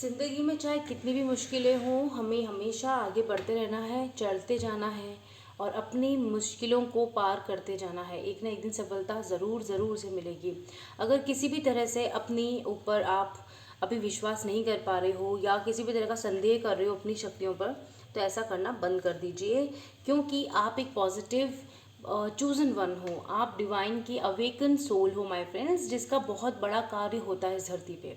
ज़िंदगी में चाहे कितनी भी मुश्किलें हों, हमें हमेशा आगे बढ़ते रहना है, चलते जाना है और अपनी मुश्किलों को पार करते जाना है। एक ना एक दिन सफलता ज़रूर ज़रूर से मिलेगी। अगर किसी भी तरह से अपनी ऊपर आप अभी विश्वास नहीं कर पा रहे हो या किसी भी तरह का संदेह कर रहे हो अपनी शक्तियों पर, तो ऐसा करना बंद कर दीजिए, क्योंकि आप एक पॉजिटिव चूजन वन हो। आप डिवाइन की अवेकन सोल हो माय फ्रेंड्स, जिसका बहुत बड़ा कार्य होता है इस धरती पे।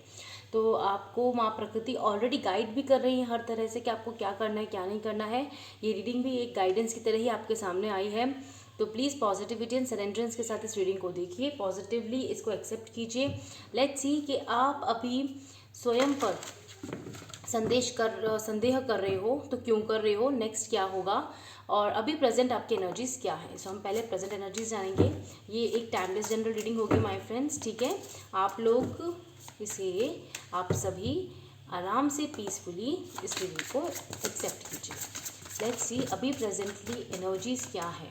तो आपको माँ प्रकृति ऑलरेडी गाइड भी कर रही है हर तरह से कि आपको क्या करना है क्या नहीं करना है। ये रीडिंग भी एक गाइडेंस की तरह ही आपके सामने आई है। तो प्लीज़ पॉजिटिविटी एंड सरेंडरेंस के साथ इस रीडिंग को देखिए, पॉजिटिवली इसको एक्सेप्ट कीजिए। लेट्स सी कि आप अभी स्वयं पर संदेह कर रहे हो तो क्यों कर रहे हो, नेक्स्ट क्या होगा और अभी प्रेजेंट आपकी एनर्जीज क्या है। सो हम पहले प्रेजेंट एनर्जीज जानेंगे। ये एक टाइमलेस जनरल रीडिंग होगी माय फ्रेंड्स, ठीक है। आप लोग इसे आप सभी आराम से पीसफुली इस रीडिंग को एक्सेप्ट कीजिए। लेट्स सी अभी प्रेजेंटली एनर्जीज क्या है।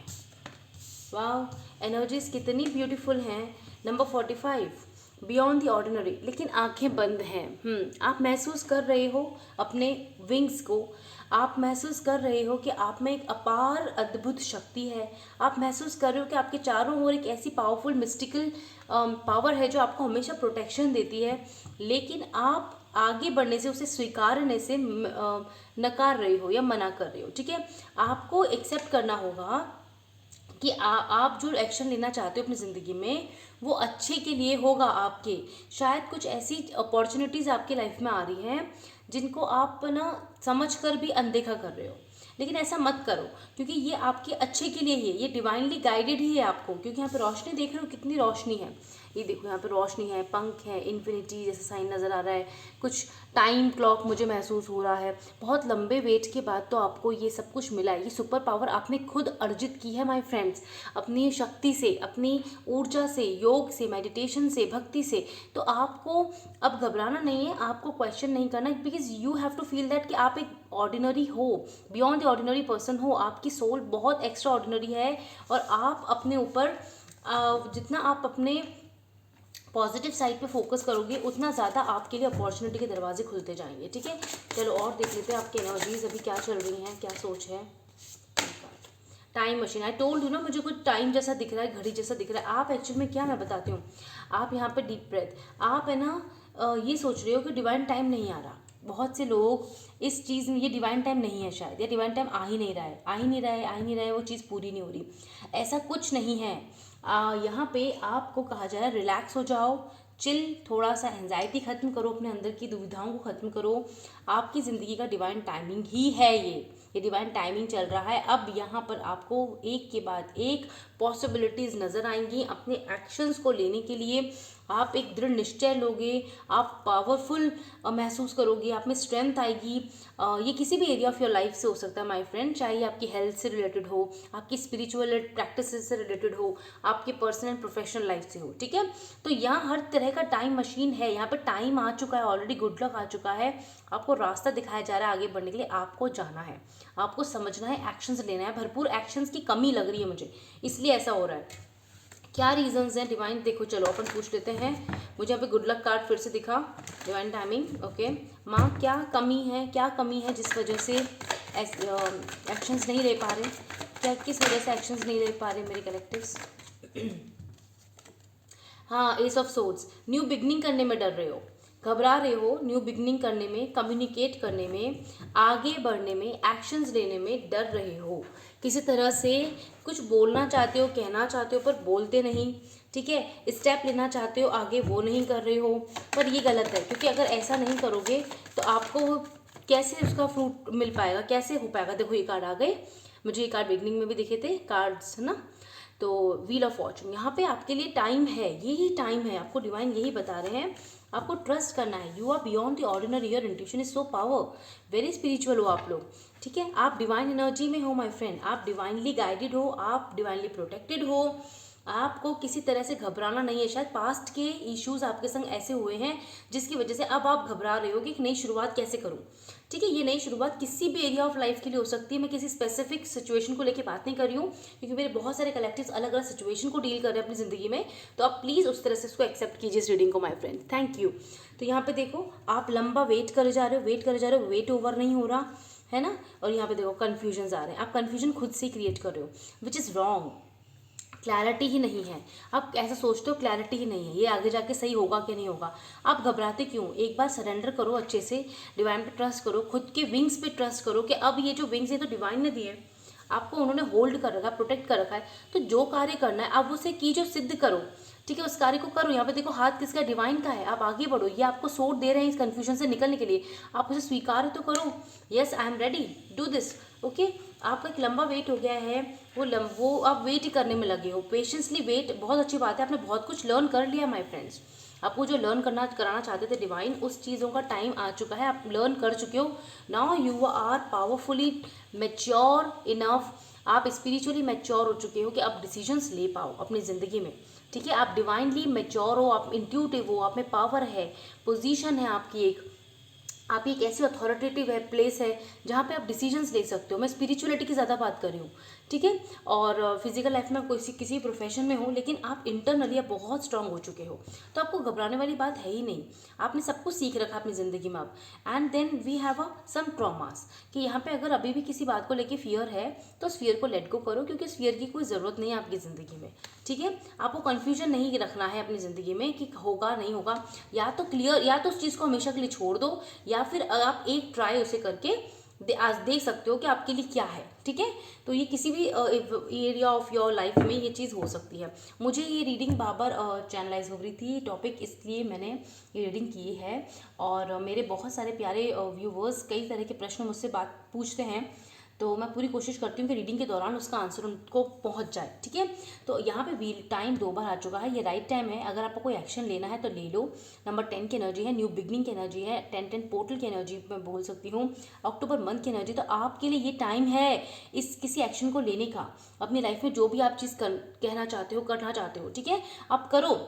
वाह, एनर्जीज कितनी ब्यूटीफुल हैं। Number 45, beyond the ordinary. लेकिन आंखें बंद हैं। आप महसूस कर रहे हो अपने विंग्स को। आप महसूस कर रहे हो कि आप में एक अपार अद्भुत शक्ति है। आप महसूस कर रहे हो कि आपके चारों ओर एक ऐसी पावरफुल मिस्टिकल पावर है जो आपको हमेशा प्रोटेक्शन देती है, लेकिन आप आगे बढ़ने से, उसे स्वीकारने से नकार रहे हो या मना कर रहे हो, ठीक है। आपको एक्सेप्ट करना होगा कि आप जो एक्शन लेना चाहते हो अपनी ज़िंदगी में वो अच्छे के लिए होगा आपके। शायद कुछ ऐसी अपॉर्चुनिटीज़ आपके लाइफ में आ रही हैं जिनको आप ना समझ कर भी अनदेखा कर रहे हो, लेकिन ऐसा मत करो, क्योंकि ये आपके अच्छे के लिए ही है। ये डिवाइनली गाइडेड ही है आपको, क्योंकि यहाँ पे रोशनी देख रहे हो, कितनी रोशनी है। ये देखो यहाँ पे रोशनी है, पंख है, इन्फिनिटी जैसा साइन नज़र आ रहा है, कुछ टाइम क्लॉक मुझे महसूस हो रहा है। बहुत लंबे वेट के बाद तो आपको ये सब कुछ मिला है। ये सुपर पावर आपने खुद अर्जित की है माय फ्रेंड्स, अपनी शक्ति से, अपनी ऊर्जा से, योग से, मेडिटेशन से, भक्ति से। तो आपको अब घबराना नहीं है, आपको क्वेश्चन नहीं करना, because you have to feel that कि आप एक ऑर्डिनरी हो, बियॉन्ड द ऑर्डिनरी पर्सन हो। आपकी सोल बहुत एक्स्ट्रा ऑर्डिनरी है और आप अपने ऊपर जितना आप अपने पॉजिटिव साइड पे फोकस करोगे उतना ज़्यादा आपके लिए अपॉर्चुनिटी के दरवाजे खुलते जाएंगे, ठीक है। चलो और देख लेते हैं आपकी एनर्जीज अभी क्या चल रही हैं, क्या सोच है। Time machine, I told you ना, मुझे कुछ टाइम जैसा दिख रहा है, घड़ी जैसा दिख रहा है। आप एक्चुअल में क्या, मैं बताती हूँ। आप यहाँ पे डीप ब्रेथ, आप है ना ये सोच रहे हो कि डिवाइन टाइम नहीं आ रहा। बहुत से लोग इस चीज़ में, ये डिवाइन टाइम नहीं है शायद, या डिवाइन टाइम आ ही नहीं रहा है, आ ही नहीं रहा है, आ ही नहीं रहा है, वो चीज़ पूरी नहीं हो रही। ऐसा कुछ नहीं है। यहाँ पे आपको कहा जा रहा है रिलैक्स हो जाओ, चिल, थोड़ा सा एंजाइटी खत्म करो, अपने अंदर की दुविधाओं को खत्म करो। आपकी ज़िंदगी का डिवाइन टाइमिंग ही है ये डिवाइन टाइमिंग चल रहा है। अब यहाँ पर आपको एक के बाद एक पॉसिबिलिटीज़ नज़र आएंगी अपने एक्शंस को लेने के लिए। आप एक दृढ़ निश्चय लोगे, आप पावरफुल महसूस करोगे, आप में स्ट्रेंथ आएगी। ये किसी भी एरिया ऑफ योर लाइफ से हो सकता है माय फ्रेंड, चाहे आपकी हेल्थ से रिलेटेड हो, आपकी स्पिरिचुअल प्रैक्टिस से रिलेटेड हो, आपके पर्सनल एंड प्रोफेशनल लाइफ से हो, ठीक है। तो यहाँ हर तरह का टाइम मशीन है, यहाँ पर टाइम आ चुका है ऑलरेडी, गुड लक आ चुका है। आपको रास्ता दिखाया जा रहा है आगे बढ़ने के लिए। आपको जाना है, आपको समझना है, एक्शंस लेना है। भरपूर एक्शंस की कमी लग रही है मुझे, इसलिए ऐसा हो रहा है। क्या रीजंस हैं डिवाइन, देखो चलो अपन पूछ लेते हैं। मुझे यहाँ पे गुड लक कार्ड फिर से दिखा, डिवाइन टाइमिंग, ओके। माँ क्या कमी है, क्या कमी है जिस वजह से एक्शंस नहीं ले पा रहे, क्या किस वजह से एक्शंस नहीं ले पा रहे मेरे कलेक्टिव्स। हाँ, S of swords, new beginning करने में डर रहे हो, घबरा रहे हो, न्यू बिगनिंग करने में, कम्युनिकेट करने में, आगे बढ़ने में, एक्शंस लेने में डर रहे हो। किसी तरह से कुछ बोलना चाहते हो, कहना चाहते हो, पर बोलते नहीं, ठीक है। स्टेप लेना चाहते हो आगे, वो नहीं कर रहे हो, पर ये गलत है, क्योंकि अगर ऐसा नहीं करोगे तो आपको कैसे उसका फ्रूट मिल पाएगा, कैसे हो पाएगा। देखो ये कार्ड आ गए, मुझे ये कार्ड बिगनिंग में भी दिखे थे कार्ड्स, है ना। तो व्हील ऑफ फॉर्चून, यहाँ पे आपके लिए टाइम है, यही टाइम है, आपको डिवाइन यही बता रहे हैं। आपको ट्रस्ट करना है, you are beyond the ordinary, your intuition is so power, very spiritual हो आप लोग, ठीक है। आप डिवाइन एनर्जी में हो माय फ्रेंड, आप डिवाइनली गाइडेड हो, आप डिवाइनली प्रोटेक्टेड हो। आपको किसी तरह से घबराना नहीं है। शायद पास्ट के इश्यूज आपके संग ऐसे हुए हैं जिसकी वजह से अब आप घबरा रहे हो कि एक नई शुरुआत कैसे करूं। ठीक है, ये नई शुरुआत किसी भी एरिया ऑफ लाइफ के लिए हो सकती है। मैं किसी स्पेसिफिक सिचुएशन को लेके बात नहीं कर रही हूँ, क्योंकि मेरे बहुत सारे कलेक्टिव्स अलग अलग सिचुएशन को डील कर रहे हैं अपनी ज़िंदगी में। तो आप प्लीज़ उस तरह से इसको एक्सेप्ट कीजिए इस रीडिंग को माय फ्रेंड। Thank you. तो यहाँ पे देखो, आप लंबा वेट करे जा रहे हो, वेट करे जा रहे हो, वेट ओवर नहीं हो रहा है ना। और यहाँ पे देखो कन्फ्यूजन आ रहे हैं, आप कन्फ्यूजन खुद से क्रिएट कर रहे हो, विच इज़ रॉन्ग। क्लैरिटी ही नहीं है, आप ऐसा सोचते हो क्लैरिटी ही नहीं है, ये आगे जाके सही होगा कि नहीं होगा। आप घबराते क्यों? एक बार सरेंडर करो अच्छे से, डिवाइन पे ट्रस्ट करो, खुद के विंग्स पे ट्रस्ट करो कि अब ये जो विंग्स है तो डिवाइन ने दिए, आपको उन्होंने होल्ड कर रखा है, प्रोटेक्ट कर रखा है। तो जो कार्य करना है आप उसे कीजिए, सिद्ध करो। ठीक है, उस कार्य को करो। यहाँ पे देखो हाथ किसका? डिवाइन का है। आप आगे बढ़ो, ये आपको सोर्ट दे रहे हैं इस कन्फ्यूजन से निकलने के लिए, आप उसे स्वीकार तो करो। Yes, I am ready, do this. Okay, आपका एक लंबा वेट हो गया है, वो आप वेट ही करने में लगे हो, पेशेंसली वेट। बहुत अच्छी बात है, आपने बहुत कुछ लर्न कर लिया माय फ्रेंड्स। आपको जो लर्न कराना चाहते थे डिवाइन, उस चीज़ों का टाइम आ चुका है, आप लर्न कर चुके हो। Now you are powerfully mature enough, आप स्पिरिचुअली मैच्योर हो चुके हो कि आप डिसीजंस ले पाओ अपनी ज़िंदगी में। ठीक है, आप डिवाइनली मैच्योर हो, आप इंट्यूटिव हो, आप में पावर है, पोजीशन है आपकी आप एक ऐसी अथॉरिटेटिव है प्लेस है जहाँ पे आप डिसीजंस ले सकते हो। मैं स्पिरिचुअलिटी की ज़्यादा बात कर रही हूँ। ठीक है, और फिजिकल लाइफ में किसी प्रोफेशन में हो, लेकिन आप इंटरनली आप बहुत स्ट्रांग हो चुके हो, तो आपको घबराने वाली बात है ही नहीं। आपने सब कुछ सीख रखा अपनी ज़िंदगी में अब। And then we have a some traumas, कि यहाँ पे अगर अभी भी किसी बात को लेके फियर है तो उस फियर को लेट गो करो, क्योंकि उस फियर की कोई ज़रूरत नहीं है आपकी ज़िंदगी में। ठीक है, आपको कन्फ्यूजन नहीं रखना है अपनी ज़िंदगी में कि होगा नहीं होगा। या तो क्लियर, या तो उस चीज़ को हमेशा के लिए छोड़ दो, या फिर आप एक ट्राई उसे करके आज देख सकते हो कि आपके लिए क्या है। ठीक है, तो ये किसी भी एरिया ऑफ योर लाइफ में ये चीज़ हो सकती है। मुझे ये रीडिंग बार चैनलाइज हो रही थी टॉपिक, इसलिए मैंने ये रीडिंग की है। और मेरे बहुत सारे प्यारे व्यूवर्स कई तरह के प्रश्न मुझसे बात पूछते हैं, तो मैं पूरी कोशिश करती हूँ कि रीडिंग के दौरान उसका आंसर उनको पहुँच जाए। ठीक है, तो यहाँ पे व्हील टाइम 2 बार आ चुका है, ये राइट टाइम है। अगर आपको कोई एक्शन लेना है तो ले लो। नंबर 10 की एनर्जी है, न्यू बिगनिंग की एनर्जी है, 10-10 पोर्टल की एनर्जी मैं बोल सकती हूँ, अक्टूबर मंथ की एनर्जी। तो आपके लिए ये टाइम है इस किसी एक्शन को लेने का, अपनी लाइफ में जो भी आप चीज़ कहना चाहते हो, करना चाहते हो। ठीक है, आप करो।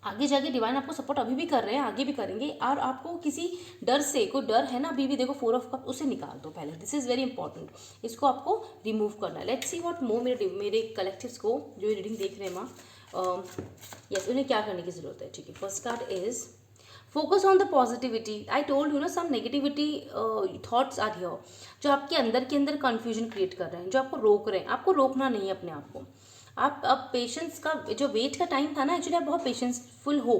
आगे जाके डिवाइन आपको सपोर्ट अभी भी कर रहे हैं, आगे भी करेंगे। और आपको किसी डर से, कोई डर है ना अभी भी, देखो 4 ऑफ कप, उसे निकाल दो पहले। दिस इज़ वेरी इंपॉर्टेंट, इसको आपको रिमूव करना है। लेट्स सी व्हाट मोर मेरे कलेक्टिव्स को जो रीडिंग देख रहे हैं माँ, यस, उन्हें क्या करने की ज़रूरत है। ठीक है, first card is focus on the positivity. I told you ना, सम नेगेटिविटी थॉट्स आर हियर, जो आपके अंदर कन्फ्यूजन क्रिएट कर रहे हैं, जो आपको रोक रहे हैं। आपको रोकना नहीं है अपने आप को। आप अब पेशेंस का जो वेट का टाइम था ना, एक्चुअली आप बहुत पेशेंसफुल हो।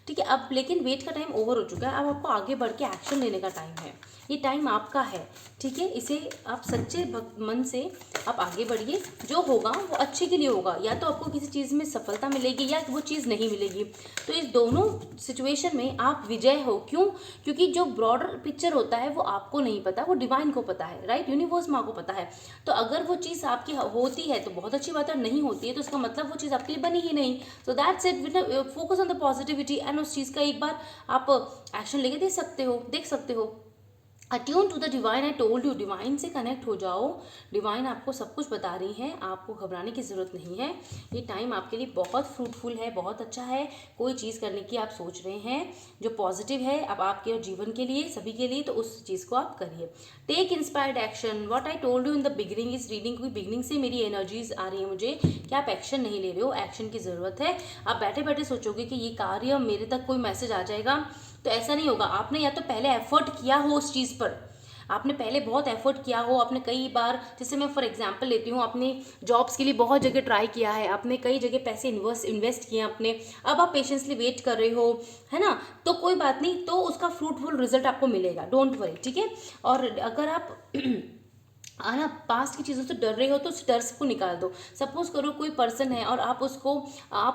ठीक है, अब लेकिन वेट का टाइम ओवर हो चुका है, अब आपको आगे बढ़ के एक्शन लेने का टाइम है। ये टाइम आपका है। ठीक है, इसे आप सच्चे मन से आप आगे बढ़िए, जो होगा वो अच्छे के लिए होगा। या तो आपको किसी चीज़ में सफलता मिलेगी या वो चीज़ नहीं मिलेगी, तो इस दोनों सिचुएशन में आप विजय हो। क्यों? क्योंकि जो ब्रॉडर पिक्चर होता है वो आपको नहीं पता, वो डिवाइन को पता है, राइट, यूनिवर्स माँ को पता है। तो अगर वो चीज़ आपकी होती है तो बहुत अच्छी बात है, नहीं होती है तो इसका मतलब वो चीज़ आपके लिए बनी ही नहीं। So that's it, focus on the positivity and उस चीज़ का एक बार आप एक्शन लेके देख सकते हो। Attune to the divine, I told you, divine से कनेक्ट हो जाओ। डिवाइन आपको सब कुछ बता रही है, आपको घबराने की ज़रूरत नहीं है। ये टाइम आपके लिए बहुत फ्रूटफुल है, बहुत अच्छा है। कोई चीज़ करने की आप सोच रहे हैं जो पॉजिटिव है अब आपके जीवन के लिए, सभी के लिए, तो उस चीज़ को आप करिए। Take inspired action, what I told you in the beginning. इस रीडिंग की बिगिनिंग से मेरी एनर्जीज आ रही है मुझे कि आप एक्शन नहीं ले रहे हो, एक्शन की ज़रूरत है। आप बैठे बैठे सोचोगे कि ये कार्य मेरे तक कोई मैसेज आ जाएगा, तो ऐसा नहीं होगा। आपने या तो पहले एफर्ट किया हो उस चीज़ पर, आपने पहले बहुत एफर्ट किया हो, आपने कई बार, जैसे मैं फॉर एग्जांपल लेती हूँ, आपने जॉब्स के लिए बहुत जगह ट्राई किया है, आपने कई जगह पैसे इन्वेस्ट किए अपने, अब आप पेशेंसली वेट कर रहे हो, है ना, तो कोई बात नहीं, तो उसका फ्रूटफुल रिजल्ट आपको मिलेगा, डोंट वरी। ठीक है, और अगर आप ना पास्ट की चीज़ों से डर रहे हो तो उस डर को निकाल दो। सपोज करो कोई पर्सन है और आप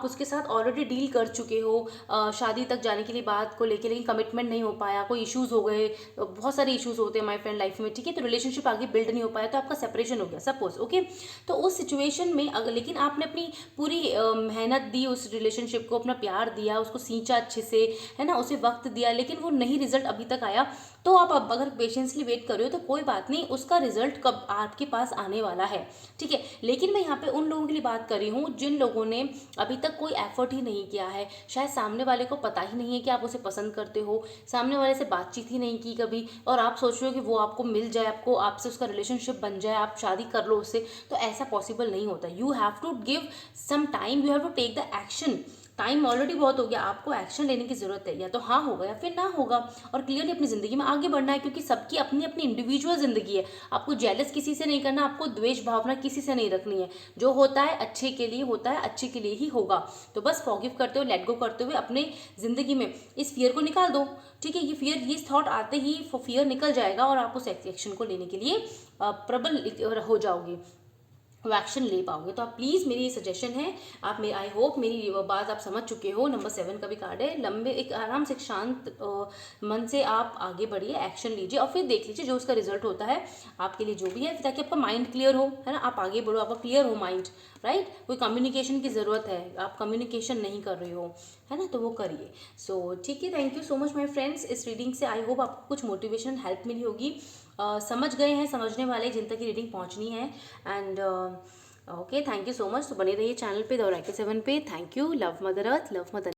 उसके साथ ऑलरेडी डील कर चुके हो शादी तक जाने के लिए बात को लेके, लेकिन कमिटमेंट नहीं हो पाया, कोई इश्यूज हो गए, बहुत सारे इश्यूज होते हैं माय फ्रेंड लाइफ में। ठीक है, तो रिलेशनशिप आगे बिल्ड नहीं हो पाया, तो आपका सेपरेशन हो गया सपोज। ओके, तो उस सिचुएशन में अगर, लेकिन आपने अपनी पूरी मेहनत दी उस रिलेशनशिप को, अपना प्यार दिया, उसको सींचा अच्छे से, है ना, उसे वक्त दिया, लेकिन वो नहीं रिजल्ट अभी तक आया, तो आप अब अगर पेशेंसली वेट कर रहे हो तो कोई बात नहीं, उसका रिजल्ट कभी अब आपके पास आने वाला है, ठीक है। लेकिन मैं यहाँ पे उन लोगों के लिए बात कर रही हूँ जिन लोगों ने अभी तक कोई एफर्ट ही नहीं किया है, शायद सामने वाले को पता ही नहीं है कि आप उसे पसंद करते हो, सामने वाले से बातचीत ही नहीं की कभी, और आप सोच रहे हो कि वो आपको मिल जाए, आपको आपसे उसका रिलेशनशिप बन जाए, आप शादी कर लो उससे, तो ऐसा पॉसिबल नहीं होता। You have to give some time, you have to take the action. Time already बहुत हो गया, आपको एक्शन लेने की जरूरत है, या तो हाँ होगा या फिर ना होगा, और क्लियरली अपनी जिंदगी में आगे बढ़ना है, क्योंकि सबकी अपनी अपनी इंडिविजुअल जिंदगी है। आपको जेलस किसी से नहीं करना, आपको द्वेष भावना किसी से नहीं रखनी है। जो होता है अच्छे के लिए होता है, अच्छे के लिए ही होगा। तो बस फॉरगिव करते हुए, लेट गो करते हुए अपने जिंदगी में इस फियर को निकाल दो, ठीक है। ये फियर, ये थॉट आते ही फियर निकल जाएगा और आप उस एक्शन को लेने के लिए प्रबल हो जाओगे, एक्शन ले पाओगे। तो आप प्लीज़, मेरी ये सजेशन है, आप मेरी, आई होप मेरी बात आप समझ चुके हो। नंबर 7 का भी कार्ड है। लंबे एक आराम से, एक शांत मन से आप आगे बढ़िए, एक्शन लीजिए और फिर देख लीजिए जो उसका रिजल्ट होता है आपके लिए जो भी है, ताकि आपका माइंड क्लियर हो, है ना। आप आगे बढ़ो, आपका क्लियर हो माइंड, राइट। कोई कम्युनिकेशन की ज़रूरत है, आप कम्युनिकेशन नहीं कर रहे हो, है ना, तो वो करिए। सो ठीक है, thank you so much my friends. इस रीडिंग से आई होप आपको कुछ मोटिवेशन, हेल्प मिली होगी। समझ गए हैं, समझने वाले जिन तक की रीडिंग पहुंचनी है। And okay, thank you so much. तो बने रहिए चैनल पे, द Oracle 7 पे। Thank you. Love mother earth, love mother